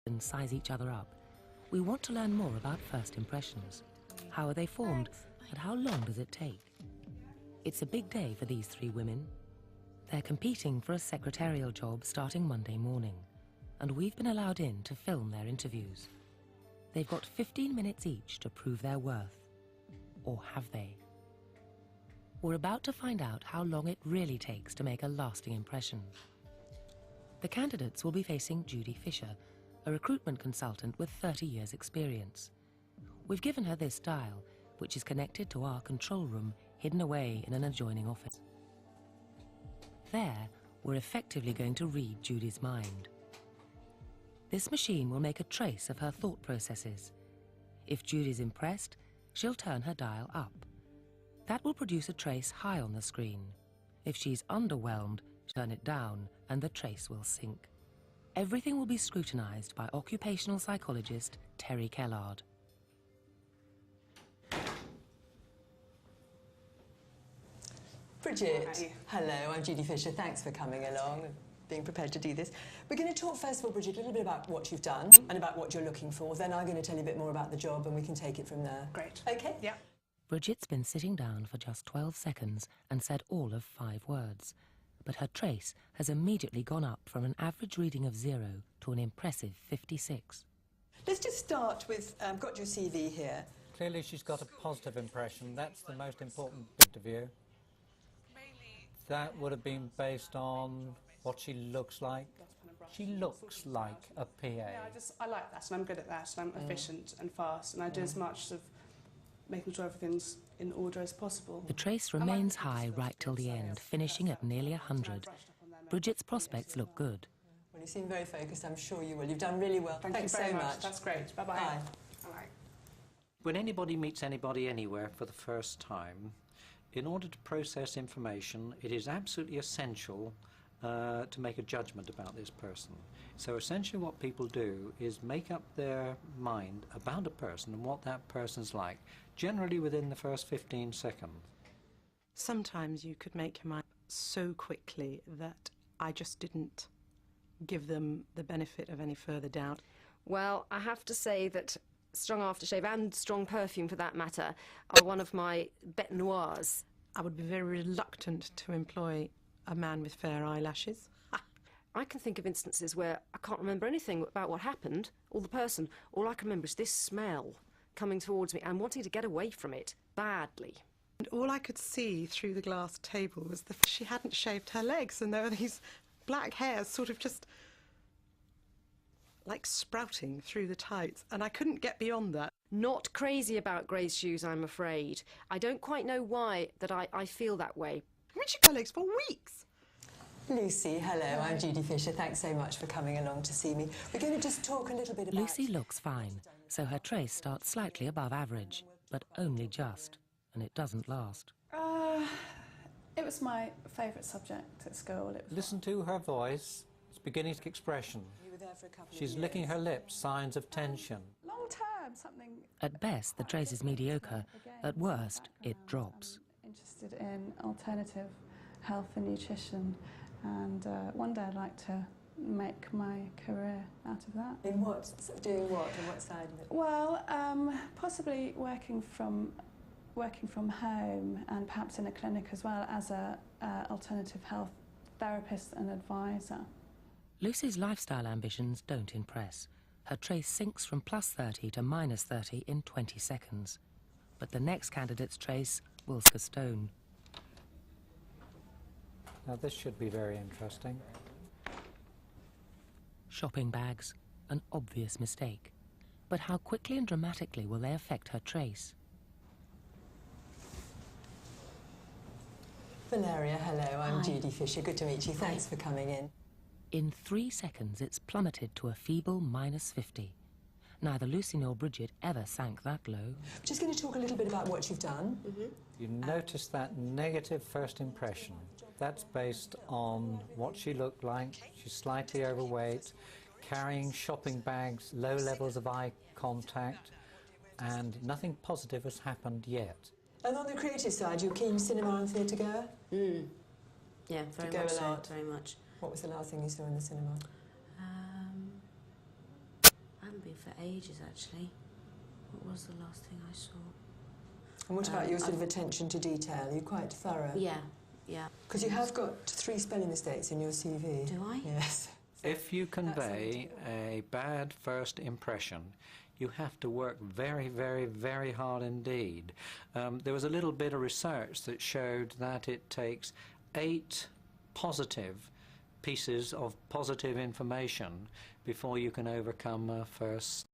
and size each other up, we want to learn more about first impressions. How are they formed, and how long does it take? It's a big day for these three women. They're competing for a secretarial job starting Monday morning, and we've been allowed in to film their interviews. They've got 15 minutes each to prove their worth. Or have they? We're about to find out how long it really takes to make a lasting impression. The candidates will be facing Judy Fisher, a recruitment consultant with 30 years' experience. We've given her this dial, which is connected to our control room hidden away in an adjoining office. There, we're effectively going to read Judy's mind. This machine will make a trace of her thought processes. If Judy's impressed, she'll turn her dial up. That will produce a trace high on the screen. If she's underwhelmed, turn it down and the trace will sink. Everything will be scrutinized by occupational psychologist Terry Kellard. Bridget, Hi. hello, I'm Judy Fisher. Thanks for coming along and being prepared to do this. We're going to talk first of all, Bridget, a little bit about what you've done and about what you're looking for. Then I'm going to tell you a bit more about the job and we can take it from there. Great. Okay? Yeah. Bridget's been sitting down for just 12 seconds and said all of 5 words. But her trace has immediately gone up from an average reading of 0 to an impressive 56. Let's just start with, I've got your CV here. Clearly she's got a positive impression. That's the most important interview. That would have been based on what she looks like. She looks like a PA. Yeah, I like that, and I'm good at that, and I'm efficient and fast, and I do as much of making sure everything's in order as possible. The trace remains high right till the end, finishing at nearly 100. Bridget's prospects look good. Well, you seem very focused. I'm sure you will. You've done really well. Thank Thanks you very so much. That's great. Bye-bye. Bye. Bye-bye. When anybody meets anybody anywhere for the first time, in order to process information, it is absolutely essential to make a judgment about this person. So essentially what people do is make up their mind about a person and what that person's like, generally within the first 15 seconds. Sometimes you could make your mind up so quickly that I just didn't give them the benefit of any further doubt. Well, I have to say that strong aftershave and strong perfume, for that matter, are one of my bête noires. I would be very reluctant to employ a man with fair eyelashes. I can think of instances where I can't remember anything about what happened or the person. All I can remember is this smell coming towards me and wanting to get away from it badly. And all I could see through the glass table was that she hadn't shaved her legs, and there were these black hairs sort of just like sprouting through the tights, and I couldn't get beyond that. Not crazy about Gray's shoes, I'm afraid. I don't quite know why that I feel that way. I mean, she got legs for weeks. Lucy, hello, I'm Judy Fisher. Thanks so much for coming along to see me. We're going to just talk a little bit about... Lucy looks fine, so her trace starts slightly above average, but only just, and it doesn't last. It was my favourite subject at school. Listen to her voice, it's beginning to expression. You were there for a couple of She's years. licking her lips, signs of tension. Long term, something... At best, the trace is mediocre. At worst, it drops. Interested in alternative health and nutrition, and one day I'd like to make my career out of that. In what? Doing what? On what side of it? Well, possibly working from home and perhaps in a clinic as well as a alternative health therapist and advisor. Lucy's lifestyle ambitions don't impress. Her trace sinks from +30 to -30 in 20 seconds. But the next candidate's trace will sink a stone. Now this should be very interesting. Shopping bags, an obvious mistake. But how quickly and dramatically will they affect her trace? Valeria, hello, I'm Hi. Judy Fisher. Good to meet you. Thanks for coming in. In 3 seconds, it's plummeted to a feeble -50. Neither Lucy nor Bridget ever sank that low. Just going to talk a little bit about what you've done. You notice that negative first impression. That's based on what she looked like. She's slightly overweight, carrying shopping bags, low levels of eye contact, and nothing positive has happened yet. And on the creative side, you're keen cinema and theatre goer? Yeah, very go much a so, lot. very much. What was the last thing you saw in the cinema? can be for ages, actually. What was the last thing I saw? And what about your sort of attention to detail? Are you quite thorough? Yeah, yeah. Because you have got 3 spelling mistakes in your CV. Do I? Yes. If you convey a bad first impression, you have to work very, very, very hard indeed. There was a little bit of research that showed that it takes 8 positive pieces of positive information before you can overcome a first